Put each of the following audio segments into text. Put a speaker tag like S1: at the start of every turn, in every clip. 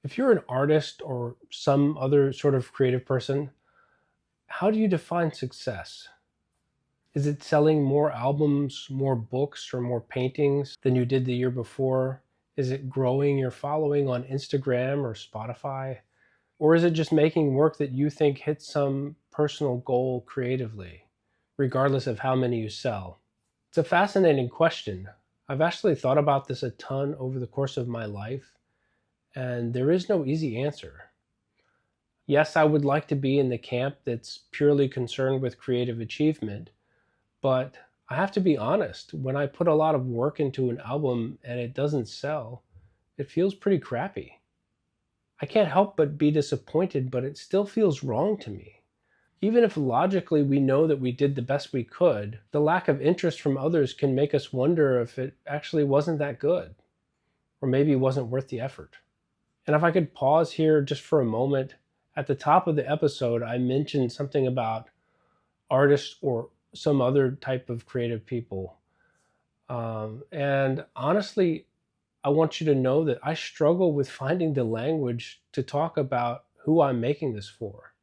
S1: If you're an artist or some other sort of creative person, how do you define success? Is it selling more albums, more books, or more paintings than you did the year before? Is it growing your following on Instagram or Spotify? Or is it just making work that you think hits some personal goal creatively, regardless of how many you sell? It's a fascinating question. I've actually thought about this a ton over the course of my life, and there is no easy answer. Yes, I would like to be in the camp that's purely concerned with creative achievement, but I have to be honest, when I put a lot of work into an album and it doesn't sell, it feels pretty crappy. I can't help but be disappointed, but it still feels wrong to me. Even if logically we know that we did the best we could, the lack of interest from others can make us wonder if it actually wasn't that good, or maybe it wasn't worth the effort. And if I could pause here just for a moment, at the top of the episode, I mentioned something about artists or some other type of creative people. And honestly, I want you to know that I struggle with finding the language to talk about who I'm making this for.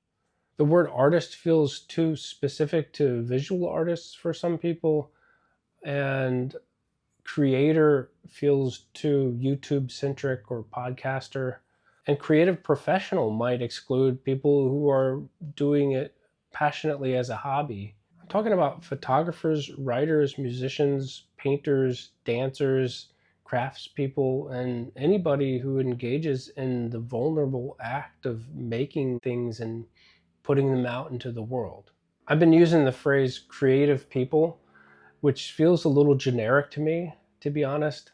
S1: The word artist feels too specific to visual artists for some people, and creator feels too YouTube centric or podcaster. And creative professional might exclude people who are doing it passionately as a hobby. I'm talking about photographers, writers, musicians, painters, dancers, craftspeople, and anybody who engages in the vulnerable act of making things and putting them out into the world. I've been using the phrase creative people, which feels a little generic to me, to be honest.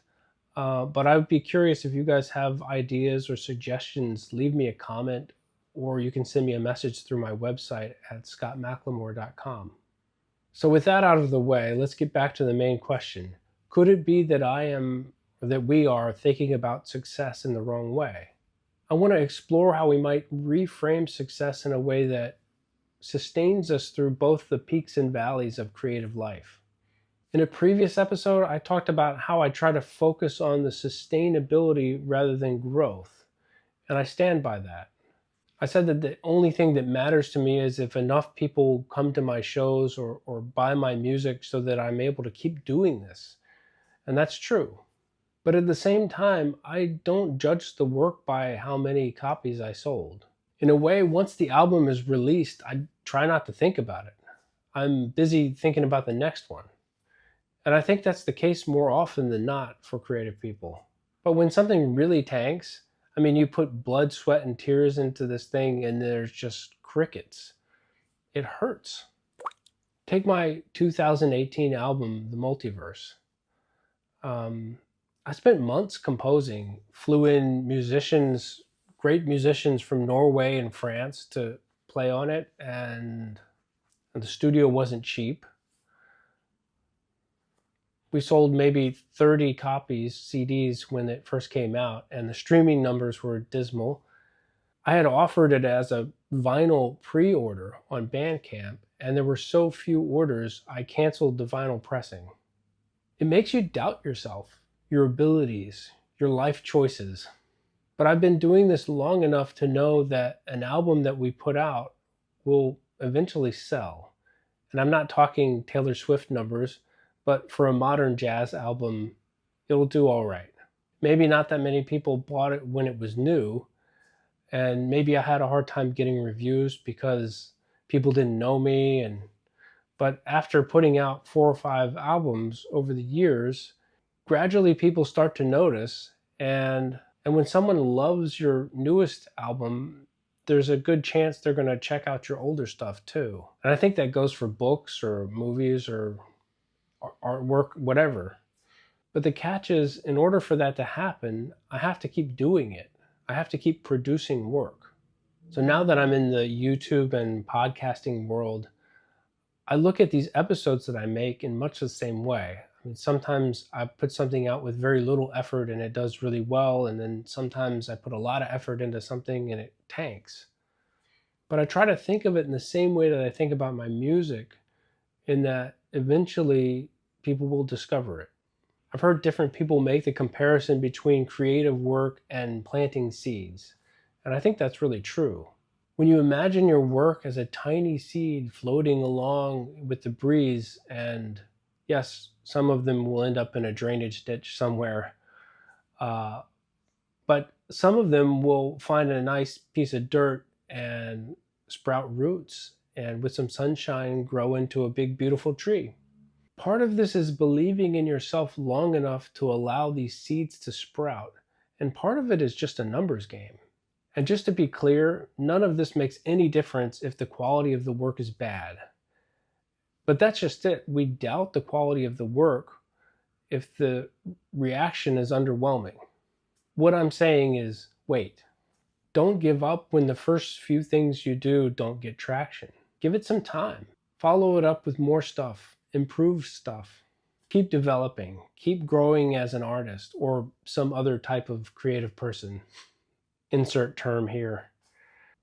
S1: But I would be curious if you guys have ideas or suggestions, leave me a comment, or you can send me a message through my website at scottmclemore.com. So with that out of the way, let's get back to the main question. Could it be that we are thinking about success in the wrong way? I want to explore how we might reframe success in a way that sustains us through both the peaks and valleys of creative life. In a previous episode, I talked about how I try to focus on the sustainability rather than growth, and I stand by that. I said that the only thing that matters to me is if enough people come to my shows or buy my music so that I'm able to keep doing this. And that's true. But at the same time, I don't judge the work by how many copies I sold. In a way, once the album is released, I try not to think about it. I'm busy thinking about the next one. And I think that's the case more often than not for creative people. But when something really tanks, I mean, you put blood, sweat, and tears into this thing and there's just crickets. It hurts. Take my 2018 album, The Multiverse. I spent months composing, flew in musicians, great musicians from Norway and France to play on it, and the studio wasn't cheap. We sold maybe 30 copies, CDs, when it first came out, and the streaming numbers were dismal. I had offered it as a vinyl pre-order on Bandcamp, and there were so few orders, I canceled the vinyl pressing. It makes you doubt yourself, your abilities, your life choices. But I've been doing this long enough to know that an album that we put out will eventually sell. And I'm not talking Taylor Swift numbers, but for a modern jazz album, it'll do all right. Maybe not that many people bought it when it was new, and maybe I had a hard time getting reviews because people didn't know me. But after putting out 4 or 5 albums over the years, gradually people start to notice, and when someone loves your newest album, there's a good chance they're going to check out your older stuff too. And I think that goes for books or movies or artwork, whatever. But the catch is, in order for that to happen, I have to keep doing it. I have to keep producing work. So now that I'm in the YouTube and podcasting world, I look at these episodes that I make in much the same way. I mean, sometimes I put something out with very little effort and it does really well, and then sometimes I put a lot of effort into something and it tanks. But I try to think of it in the same way that I think about my music, in that eventually people will discover it. I've heard different people make the comparison between creative work and planting seeds. And I think that's really true. When you imagine your work as a tiny seed floating along with the breeze, and yes, some of them will end up in a drainage ditch somewhere, uh, but some of them will find a nice piece of dirt and sprout roots, and with some sunshine, grow into a big, beautiful tree. Part of this is believing in yourself long enough to allow these seeds to sprout, and part of it is just a numbers game. And just to be clear, none of this makes any difference if the quality of the work is bad. But that's just it. We doubt the quality of the work if the reaction is underwhelming. What I'm saying is wait. Don't give up when the first few things you do don't get traction. Give it some time. Follow it up with more stuff, improve stuff. Keep developing, keep growing as an artist or some other type of creative person. Insert term here.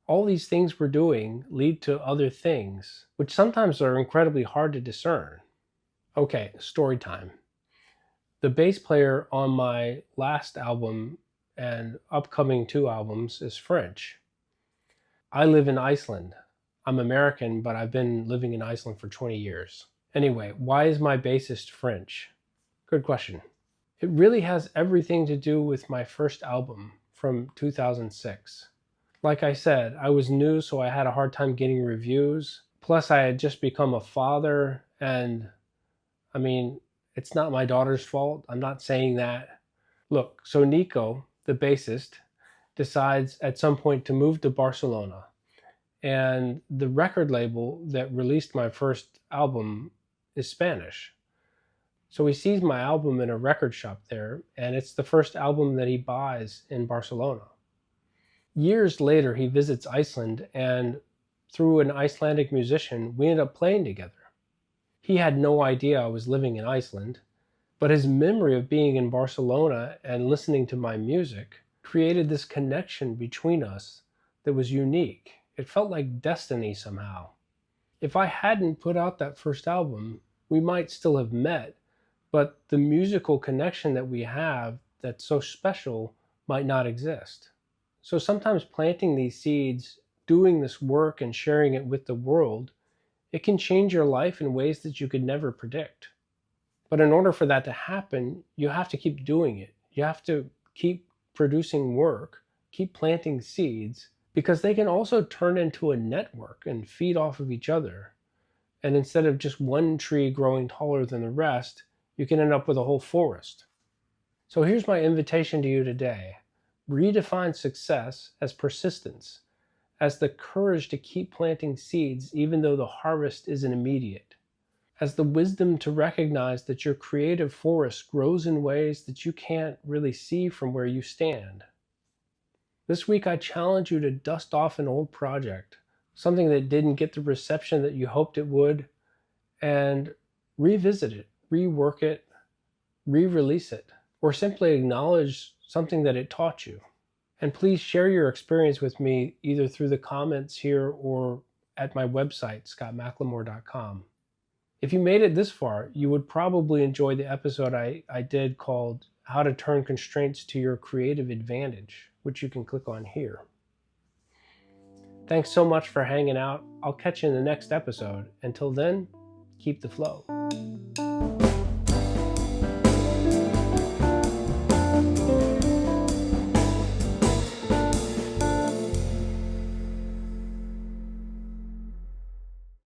S1: All these things we're doing lead to other things, which sometimes are incredibly hard to discern. Okay, story time. The bass player on my last album and upcoming 2 albums is French. I live in Iceland. I'm American, but I've been living in Iceland for 20 years. Anyway, why is my bassist French? Good question. It really has everything to do with my first album from 2006. Like I said, I was new, so I had a hard time getting reviews. Plus, I had just become a father, and I mean, it's not my daughter's fault. I'm not saying that. Look, so Nico, the bassist, decides at some point to move to Barcelona. And the record label that released my first album is Spanish. So he sees my album in a record shop there, and it's the first album that he buys in Barcelona. Years later, he visits Iceland, and through an Icelandic musician, we end up playing together. He had no idea I was living in Iceland, but his memory of being in Barcelona and listening to my music created this connection between us that was unique. It felt like destiny somehow. If I hadn't put out that first album, we might still have met, but the musical connection that we have that's so special might not exist. So sometimes planting these seeds, doing this work and sharing it with the world, it can change your life in ways that you could never predict. But in order for that to happen, you have to keep doing it. You have to keep producing work, keep planting seeds, because they can also turn into a network and feed off of each other. And instead of just one tree growing taller than the rest, you can end up with a whole forest. So here's my invitation to you today. Redefine success as persistence, as the courage to keep planting seeds even though the harvest isn't immediate, as the wisdom to recognize that your creative forest grows in ways that you can't really see from where you stand. This week I challenge you to dust off an old project, something that didn't get the reception that you hoped it would, and revisit it, rework it, re-release it, or simply acknowledge something that it taught you. And please share your experience with me either through the comments here or at my website, scottmclemore.com. If you made it this far, you would probably enjoy the episode I did called How to Turn Constraints to Your Creative Advantage, which you can click on here. Thanks so much for hanging out. I'll catch you in the next episode. Until then, keep the flow.